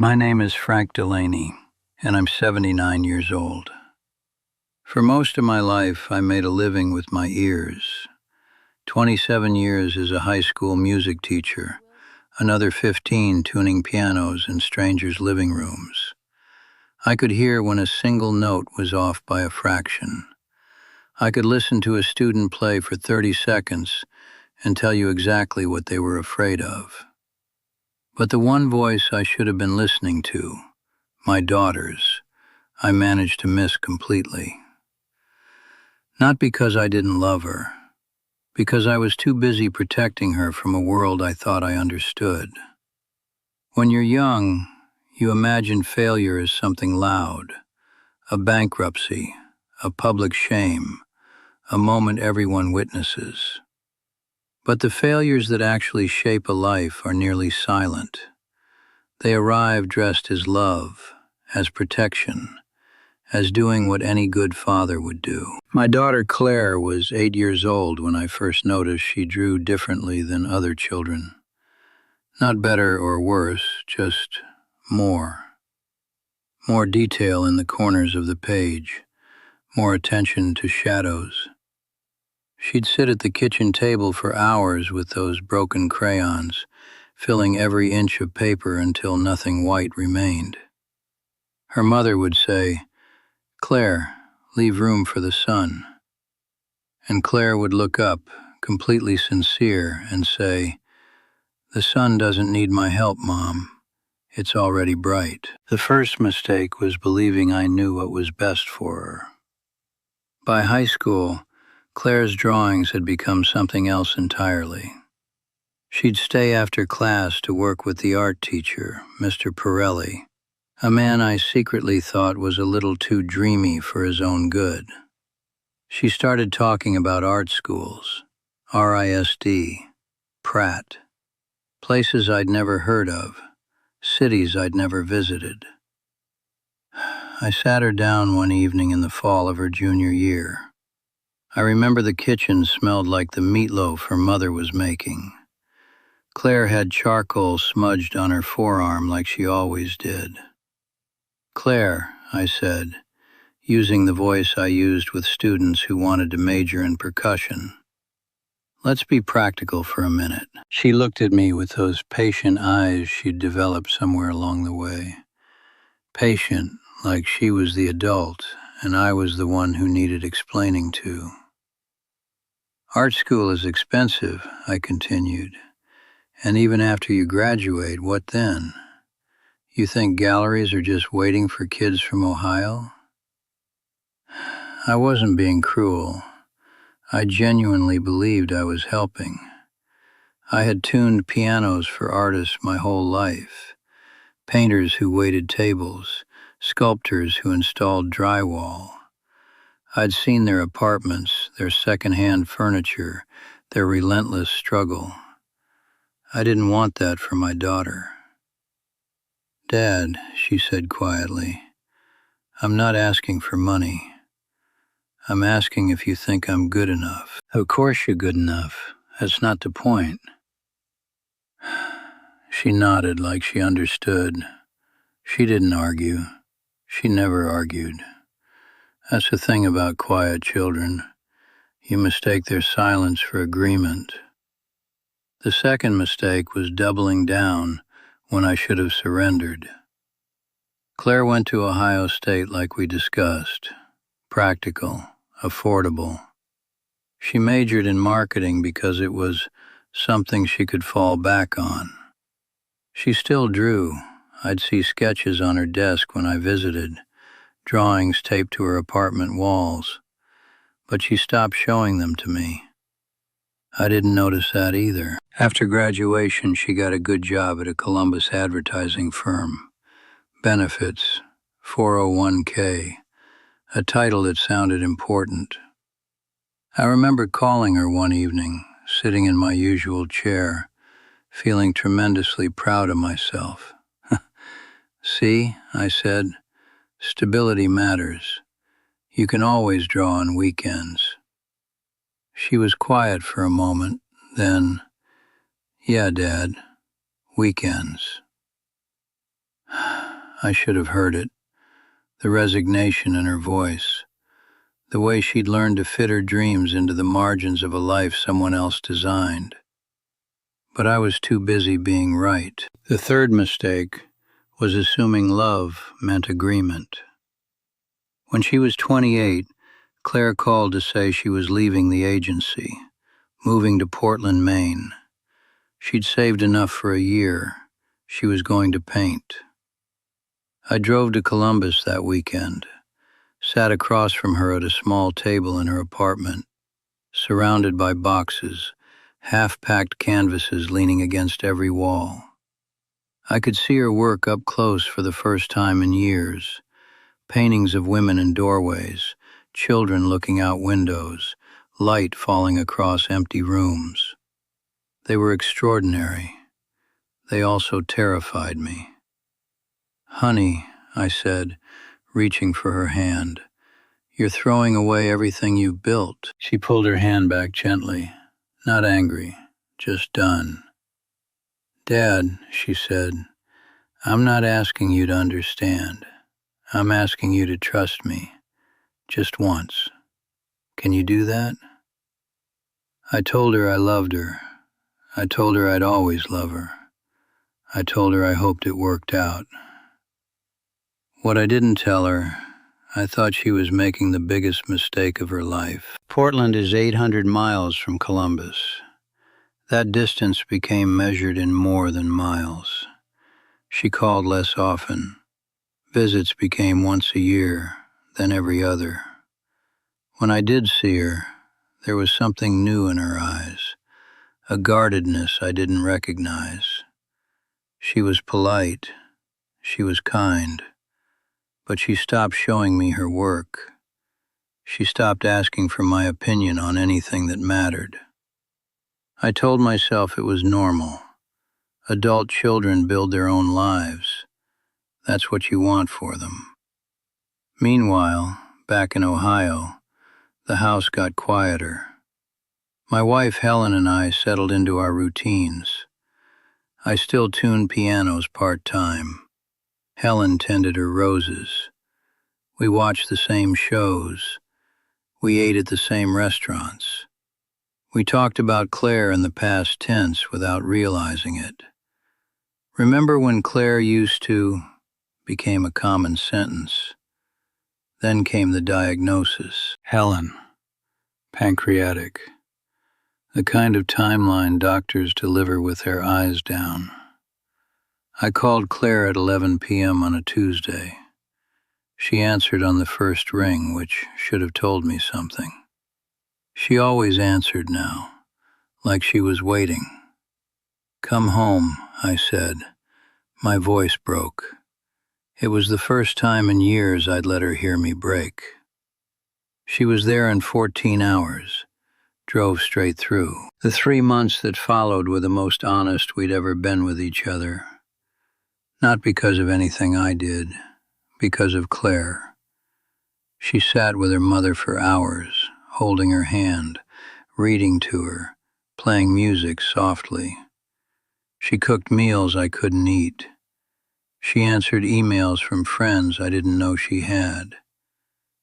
My name is Frank Delaney, and I'm 79 years old. For most of my life, I made a living with my ears. 27 years as a high school music teacher, another 15 tuning pianos in strangers' living rooms. I could hear when a single note was off by a fraction. I could listen to a student play for 30 seconds and tell you exactly what they were afraid of. But the one voice I should have been listening to, my daughter's, I managed to miss completely. Not because I didn't love her, because I was too busy protecting her from a world I thought I understood. When you're young, you imagine failure as something loud, a bankruptcy, a public shame, a moment everyone witnesses. But the failures that actually shape a life are nearly silent. They arrive dressed as love, as protection, as doing what any good father would do. My daughter Claire was 8 years old when I first noticed she drew differently than other children. Not better or worse, just more. More detail in the corners of the page, more attention to shadows. She'd sit at the kitchen table for hours with those broken crayons, filling every inch of paper until nothing white remained. Her mother would say, "Claire, leave room for the sun." And Claire would look up, completely sincere, and say, "The sun doesn't need my help, Mom. It's already bright." The first mistake was believing I knew what was best for her. By high school, Claire's drawings had become something else entirely. She'd stay after class to work with the art teacher, Mr. Pirelli, a man I secretly thought was a little too dreamy for his own good. She started talking about art schools, RISD, Pratt, places I'd never heard of, cities I'd never visited. I sat her down one evening in the fall of her junior year. I remember the kitchen smelled like the meatloaf her mother was making. Claire had charcoal smudged on her forearm like she always did. "Claire," I said, using the voice I used with students who wanted to major in percussion, "let's be practical for a minute." She looked at me with those patient eyes she'd developed somewhere along the way. Patient, like she was the adult and I was the one who needed explaining to. "Art school is expensive," I continued. "And even after you graduate, what then? You think galleries are just waiting for kids from Ohio?" I wasn't being cruel. I genuinely believed I was helping. I had tuned pianos for artists my whole life, painters who waited tables, sculptors who installed drywall. I'd seen their apartments, their second-hand furniture, their relentless struggle. I didn't want that for my daughter. "Dad," she said quietly, "I'm not asking for money. I'm asking if you think I'm good enough." "Of course you're good enough. That's not the point." She nodded like she understood. She didn't argue. She never argued. That's the thing about quiet children. You mistake their silence for agreement. The second mistake was doubling down when I should have surrendered. Claire went to Ohio State like we discussed. Practical, affordable. She majored in marketing because it was something she could fall back on. She still drew. I'd see sketches on her desk when I visited, drawings taped to her apartment walls. But she stopped showing them to me. I didn't notice that either. After graduation, she got a good job at a Columbus advertising firm. Benefits, 401k, a title that sounded important. I remember calling her one evening, sitting in my usual chair, feeling tremendously proud of myself. "See," I said, "stability matters. You can always draw on weekends." She was quiet for a moment, then, "Yeah, Dad, weekends." I should have heard it. The resignation in her voice. The way she'd learned to fit her dreams into the margins of a life someone else designed. But I was too busy being right. The third mistake was assuming love meant agreement. When she was 28, Claire called to say she was leaving the agency, moving to Portland, Maine. She'd saved enough for a year. She was going to paint. I drove to Columbus that weekend, sat across from her at a small table in her apartment, surrounded by boxes, half-packed canvases leaning against every wall. I could see her work up close for the first time in years. Paintings of women in doorways, children looking out windows, light falling across empty rooms. They were extraordinary. They also terrified me. "Honey," I said, reaching for her hand, "you're throwing away everything you've built." She pulled her hand back gently, not angry, just done. "Dad," she said, "I'm not asking you to understand. I'm asking you to trust me, just once. Can you do that?" I told her I loved her. I told her I'd always love her. I told her I hoped it worked out. What I didn't tell her, I thought she was making the biggest mistake of her life. Portland is 800 miles from Columbus. That distance became measured in more than miles. She called less often. Visits became once a year, then every other. When I did see her, there was something new in her eyes, a guardedness I didn't recognize. She was polite, she was kind, but she stopped showing me her work. She stopped asking for my opinion on anything that mattered. I told myself it was normal. Adult children build their own lives. That's what you want for them. Meanwhile, back in Ohio, the house got quieter. My wife Helen and I settled into our routines. I still tuned pianos part-time. Helen tended her roses. We watched the same shows. We ate at the same restaurants. We talked about Claire in the past tense without realizing it. "Remember when Claire used to," became a common sentence. Then came the diagnosis. Helen, pancreatic. The kind of timeline doctors deliver with their eyes down. I called Claire at 11 p.m. on a Tuesday. She answered on the first ring, which should have told me something. She always answered now, like she was waiting. "Come home," I said. My voice broke. It was the first time in years I'd let her hear me break. She was there in 14 hours, drove straight through. The 3 months that followed were the most honest we'd ever been with each other. Not because of anything I did, because of Claire. She sat with her mother for hours, holding her hand, reading to her, playing music softly. She cooked meals I couldn't eat. She answered emails from friends I didn't know she had.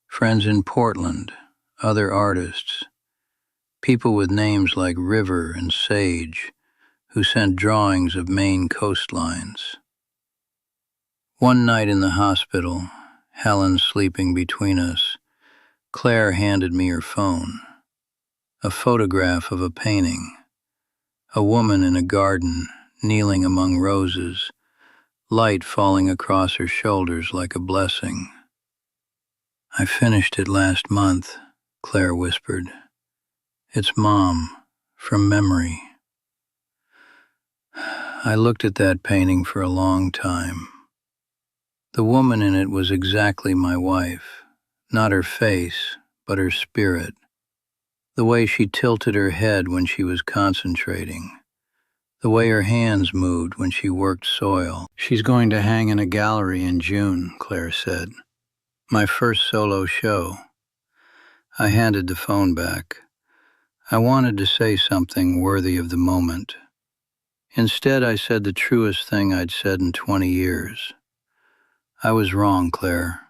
Friends in Portland, other artists, people with names like River and Sage, who sent drawings of Maine coastlines. One night in the hospital, Helen sleeping between us, Claire handed me her phone. A photograph of a painting. A woman in a garden, kneeling among roses, light falling across her shoulders like a blessing. "I finished it last month," Claire whispered. "It's Mom, from memory." I looked at that painting for a long time. The woman in it was exactly my wife, not her face, but her spirit. The way she tilted her head when she was concentrating. The way her hands moved when she worked soil. "She's going to hang in a gallery in June," Claire said. "My first solo show." I handed the phone back. I wanted to say something worthy of the moment. Instead, I said the truest thing I'd said in 20 years. I was wrong, Claire.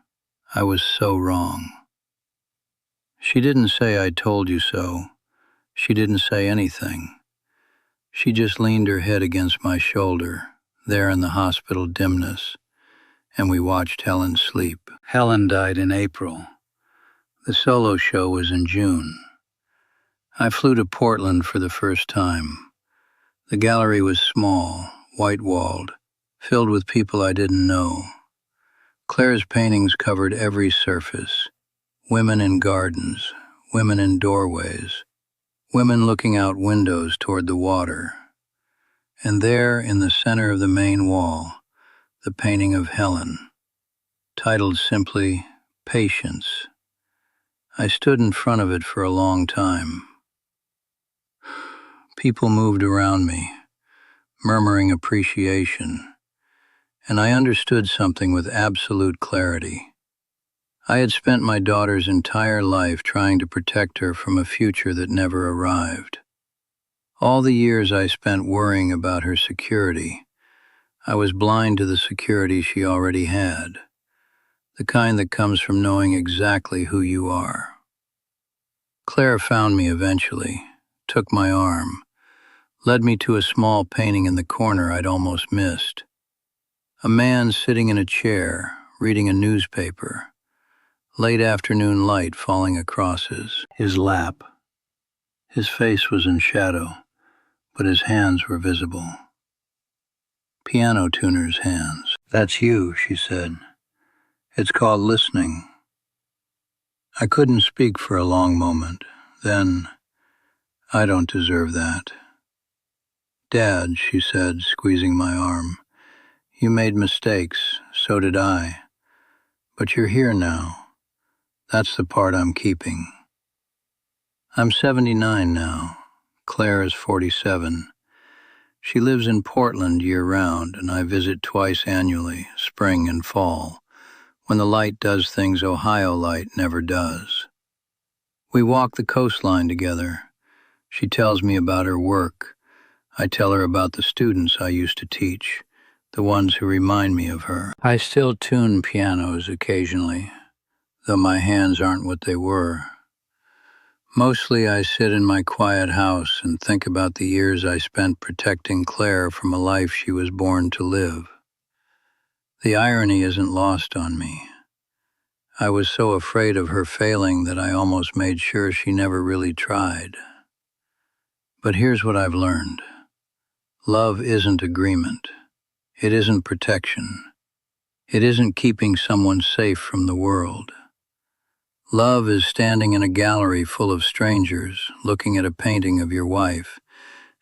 I was so wrong. She didn't say I told you so. She didn't say anything. She just leaned her head against my shoulder, there in the hospital dimness, and we watched Helen sleep. Helen died in April. The solo show was in June. I flew to Portland for the first time. The gallery was small, white-walled, filled with people I didn't know. Claire's paintings covered every surface. Women in gardens, women in doorways, women looking out windows toward the water. And there, in the center of the main wall, the painting of Helen, titled simply, Patience. I stood in front of it for a long time. People moved around me, murmuring appreciation, and I understood something with absolute clarity. I had spent my daughter's entire life trying to protect her from a future that never arrived. All the years I spent worrying about her security, I was blind to the security she already had, the kind that comes from knowing exactly who you are. Claire found me eventually, took my arm, led me to a small painting in the corner I'd almost missed. A man sitting in a chair, reading a newspaper, late afternoon light falling across his lap. His face was in shadow, but his hands were visible. Piano tuner's hands. "That's you," she said. "It's called listening." I couldn't speak for a long moment. Then, "I don't deserve that." "Dad," she said, squeezing my arm, "you made mistakes, so did I. But you're here now. That's the part I'm keeping." I'm 79 now. Claire is 47. She lives in Portland year-round, and I visit twice annually, spring and fall, when the light does things Ohio light never does. We walk the coastline together. She tells me about her work. I tell her about the students I used to teach, the ones who remind me of her. I still tune pianos occasionally, though my hands aren't what they were. Mostly I sit in my quiet house and think about the years I spent protecting Claire from a life she was born to live. The irony isn't lost on me. I was so afraid of her failing that I almost made sure she never really tried. But here's what I've learned. Love isn't agreement. It isn't protection. It isn't keeping someone safe from the world. Love is standing in a gallery full of strangers, looking at a painting of your wife,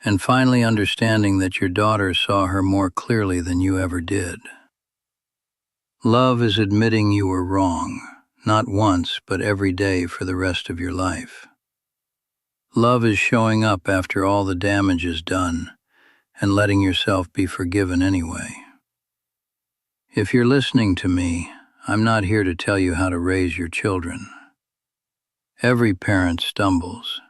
and finally understanding that your daughter saw her more clearly than you ever did. Love is admitting you were wrong, not once, but every day for the rest of your life. Love is showing up after all the damage is done, and letting yourself be forgiven anyway. If you're listening to me, I'm not here to tell you how to raise your children. Every parent stumbles.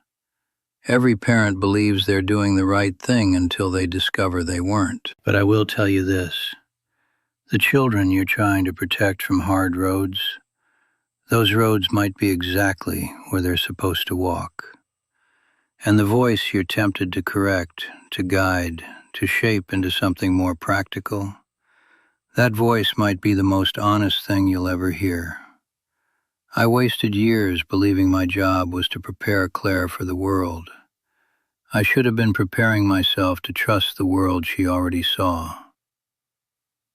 Every parent believes they're doing the right thing until they discover they weren't. But I will tell you this. The children you're trying to protect from hard roads, those roads might be exactly where they're supposed to walk. And the voice you're tempted to correct, to guide, to shape into something more practical, that voice might be the most honest thing you'll ever hear. I wasted years believing my job was to prepare Claire for the world. I should have been preparing myself to trust the world she already saw.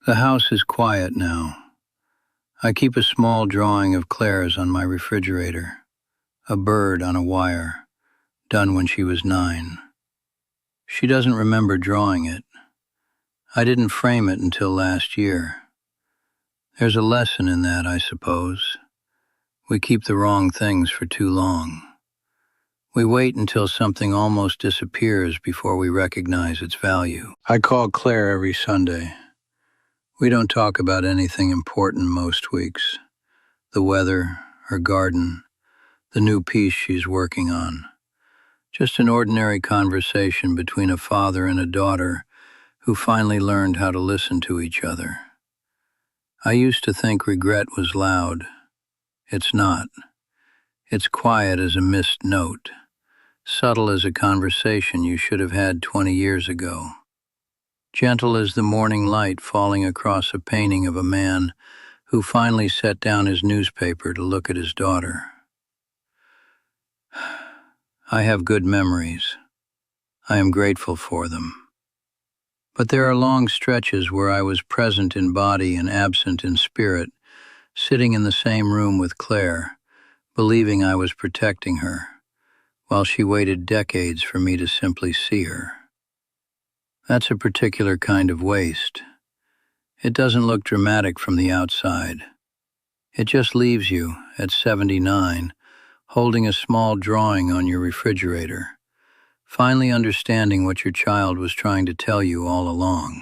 The house is quiet now. I keep a small drawing of Claire's on my refrigerator, a bird on a wire, done when she was 9. She doesn't remember drawing it. I didn't frame it until last year. There's a lesson in that, I suppose. We keep the wrong things for too long. We wait until something almost disappears before we recognize its value. I call Claire every Sunday. We don't talk about anything important most weeks. The weather, her garden, the new piece she's working on. Just an ordinary conversation between a father and a daughter who finally learned how to listen to each other. I used to think regret was loud. It's not. It's quiet as a missed note, subtle as a conversation you should have had 20 years ago, gentle as the morning light falling across a painting of a man who finally set down his newspaper to look at his daughter. I have good memories. I am grateful for them. But there are long stretches where I was present in body and absent in spirit, sitting in the same room with Claire, believing I was protecting her, while she waited decades for me to simply see her. That's a particular kind of waste. It doesn't look dramatic from the outside. It just leaves you, at 79, holding a small drawing on your refrigerator, finally understanding what your child was trying to tell you all along.